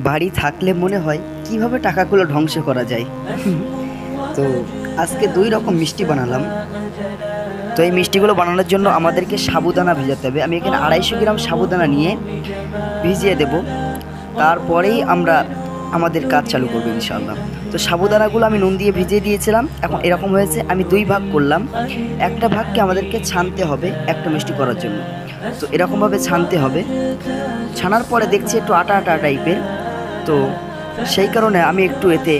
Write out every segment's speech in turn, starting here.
বাড়ি থাকলে মনে হয় কিভাবে টাকাগুলো ধ্বংস করা যায়। তো আজকে 2 রকম মিষ্টি বানালাম। তো এই মিষ্টিগুলো বানানোর জন্য আমাদেরকে সাবুদানা ভেজাতে হবে। আমি এখানে 250 গ্রাম সাবুদানা নিয়ে ভিজিয়ে দেব, তারপরেই আমরা আমাদের কাজ চালু করবো ইনশাআল্লাহ। তো সাবুদানাগুলো আমি নুন দিয়ে ভিজিয়ে দিয়েছিলাম, এখন এরকম হয়েছে। আমি 2 ভাগ করলাম, একটা ভাগকে আমাদেরকে ছানতে হবে একটা মিষ্টি করার জন্য। তো এরকমভাবে ছানতে হবে। ছানার পরে দেখছি একটু আটা আটা টাইপের, তো সেই কারণে আমি একটু এতে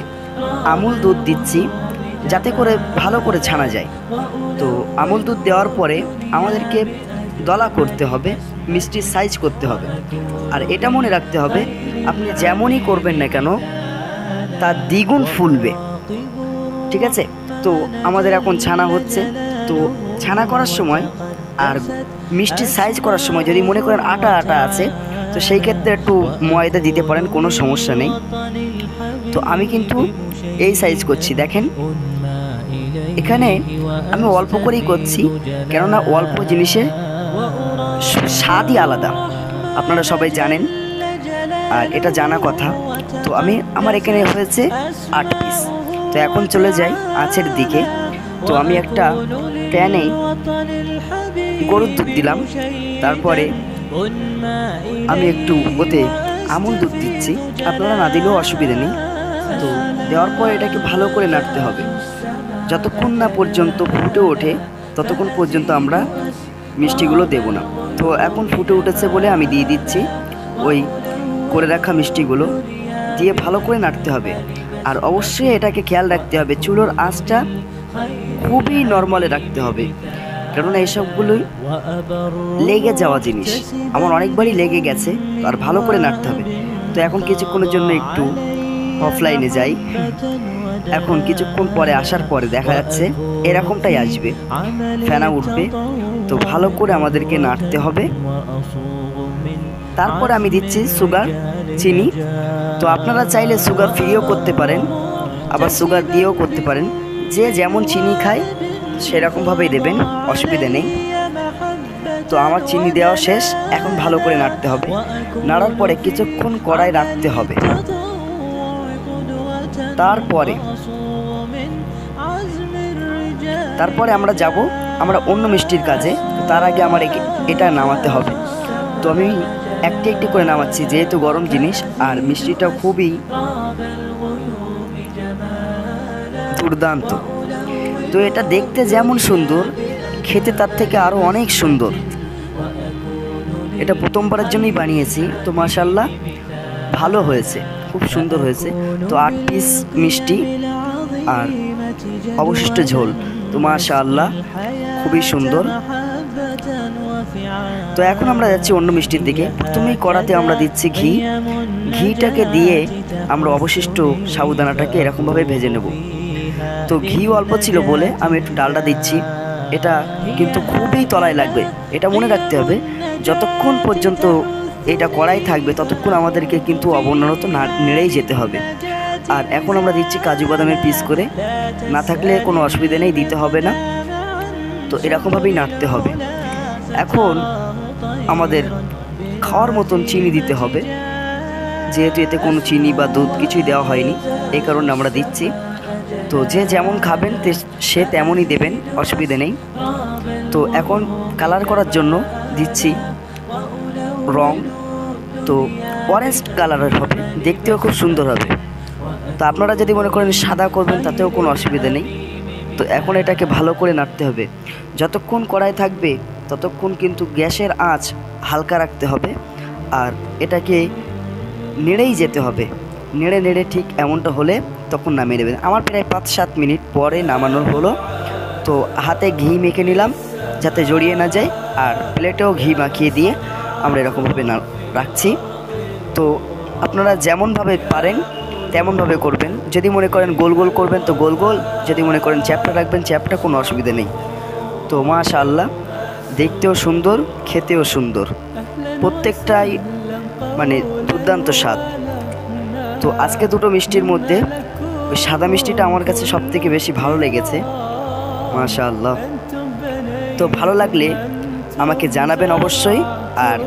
আমুল দুধ দিচ্ছি যাতে করে ভালো করে ছানা যায়। তো আমুল দুধ দেওয়ার পরে আমাদেরকে দলা করতে হবে, মিষ্টির সাইজ করতে হবে। আর এটা মনে রাখতে হবে, আপনি যেমনই করবেন না কেন তার দ্বিগুণ ফুলবে, ঠিক আছে? তো আমাদের এখন ছানা হচ্ছে। তো ছানা করার সময় আর মিষ্টির সাইজ করার সময় যদি মনে করেন আটা আটা আছে, তো সেই ক্ষেত্রে একটু ময়দা দিতে পারেন, কোনো সমস্যা নেই। তো আমি কিন্তু এই সাইজ করছি, দেখেন এখানে আমি অল্প করেই করছি, কেননা অল্প জিনিসের স্বাদই আলাদা, আপনারা সবাই জানেন আর এটা জানা কথা। তো আমার এখানে হয়েছে 8 পিস। তো এখন চলে যাই আঁচের দিকে। তো আমি একটা প্যানে গরুর দুধ দিলাম, তারপরে আমি একটু ওতে আমুল দুধ দিচ্ছি, আপনারা না দিলেও অসুবিধা নেই। তো দেওয়ার পর এটাকে ভালো করে নাড়তে হবে, যতক্ষণ না পর্যন্ত ফুটে ওঠে ততক্ষণ পর্যন্ত আমরা মিষ্টিগুলো দেব না। তো এখন ফুটে উঠেছে বলে আমি দিয়ে দিচ্ছি ওই করে রাখা মিষ্টিগুলো, দিয়ে ভালো করে নাড়তে হবে। আর অবশ্যই এটাকে খেয়াল রাখতে হবে, চুলোর আঁচটা খুবই নর্মালে রাখতে হবে, কেননা এসবগুলোই লেগে যাওয়া জিনিস, আমার অনেকবারই লেগে গেছে। আর ভালো করে নাড়তে হবে। তো এখন কিছুক্ষণের জন্য একটু অফলাইনে যাই। এখন কিছুক্ষণ পরে আসার পরে দেখা যাচ্ছে এরকমটাই আসবে, ফেনা উঠবে। তো ভালো করে আমাদেরকে নাড়তে হবে। তারপরে আমি দিচ্ছি সুগার, চিনি। তো আপনারা চাইলে সুগার ফ্রিও করতে পারেন, আবার সুগার দিয়েও করতে পারেন, যে যেমন চিনি খায় সেরকমভাবেই দেবেন, অসুবিধা নেই। তো আমার চিনি দেওয়া শেষ, এখন ভালো করে নাড়তে হবে। নাড়ার পরে কিছুক্ষণ কড়াই রাখতে হবে। তারপরে আমরা অন্য মিষ্টির কাজে। তার আগে আমার এটা নামাতে হবে। তো আমি একটি একটি করে নামাচ্ছি, যেহেতু গরম জিনিস আর মিষ্টিটা খুবই দুর্দান্ত। তো এটা দেখতে যেমন সুন্দর, খেতে তার থেকে আরও অনেক সুন্দর। এটা প্রথমবারের জন্যই বানিয়েছি, তো মাশাআল্লাহ ভালো হয়েছে, খুব সুন্দর হয়েছে। তো 8 পিস মিষ্টি আর অবশিষ্ট ঝোল, তো মাশাআল্লাহ খুবই সুন্দর। তো এখন আমরা যাচ্ছি অন্য মিষ্টির দিকে। প্রথমেই কড়াতে আমরা দিচ্ছি ঘি। ঘিটাকে দিয়ে আমরা অবশিষ্ট সাবুদানাটাকে এরকমভাবে ভেজে নেব। তো ঘি অল্প ছিল বলে আমি একটু ডালডা দিচ্ছি। এটা কিন্তু খুবই তলায় লাগবে, এটা মনে রাখতে হবে। যতক্ষণ পর্যন্ত এটা কড়াই থাকবে ততক্ষণ আমাদেরকে কিন্তু অবনরত নেড়েই যেতে হবে। আর এখন আমরা দিচ্ছি কাজু বাদামের পিস করে, না থাকলে কোনো অসুবিধা নেই, দিতে হবে না। তো এরকমভাবেই নাড়তে হবে। এখন আমাদের খাওয়ার মতন চিনি দিতে হবে, যেহেতু এতে কোনো চিনি বা দুধ কিছুই দেওয়া হয়নি, এই কারণে আমরা দিচ্ছি। তো যে যেমন খাবেন সে তেমনই দেবেন, অসুবিধা নেই। তো এখন কালার করার জন্য দিচ্ছি রং। তো অরেঞ্জ কালারের হবে, দেখতেও খুব সুন্দর হবে। তো আপনারা যদি মনে করেন সাদা করবেন তাতেও কোনো অসুবিধা নেই। তো এখন এটাকে ভালো করে নাড়তে হবে। যতক্ষণ কড়াই থাকবে ততক্ষণ কিন্তু গ্যাসের আঁচ হালকা রাখতে হবে, আর এটাকে নেড়েই যেতে হবে। নেড়ে নেড়ে ঠিক এমনটা হলে তখন নামিয়ে নেবেন। আমার প্রায় 5-7 মিনিট পরে নামানো হলো। তো হাতে ঘি মেখে নিলাম যাতে জড়িয়ে না যায়, আর প্লেটেও ঘি মাখিয়ে দিয়ে আমরা এরকমভাবে রাখছি। তো আপনারা যেমনভাবে পারেন তেমনভাবে করবেন। যদি মনে করেন গোল গোল করবেন তো গোল গোল, যদি মনে করেন চ্যাপটা রাখবেন চ্যাপটা, কোনো অসুবিধা নেই। তো মাশাআল্লাহ দেখতেও সুন্দর, খেতেও সুন্দর, প্রত্যেকটাই মানে দুর্দান্ত স্বাদ। তো আজকে দুটো মিষ্টির মধ্যে ওই সাদা মিষ্টিটা আমার কাছে সবথেকে বেশি ভালো লেগেছে, মাশাআল্লাহ। তো ভালো লাগলে আমাকে জানাবেন অবশ্যই, আর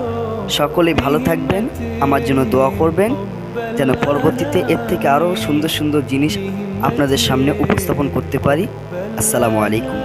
সকলেই ভালো থাকবেন, আমার জন্য দোয়া করবেন। যেন পরবর্তীতে এর থেকে আরও সুন্দর সুন্দর জিনিস আপনাদের সামনে উপস্থাপন করতে পারি। আসসালামু আলাইকুম।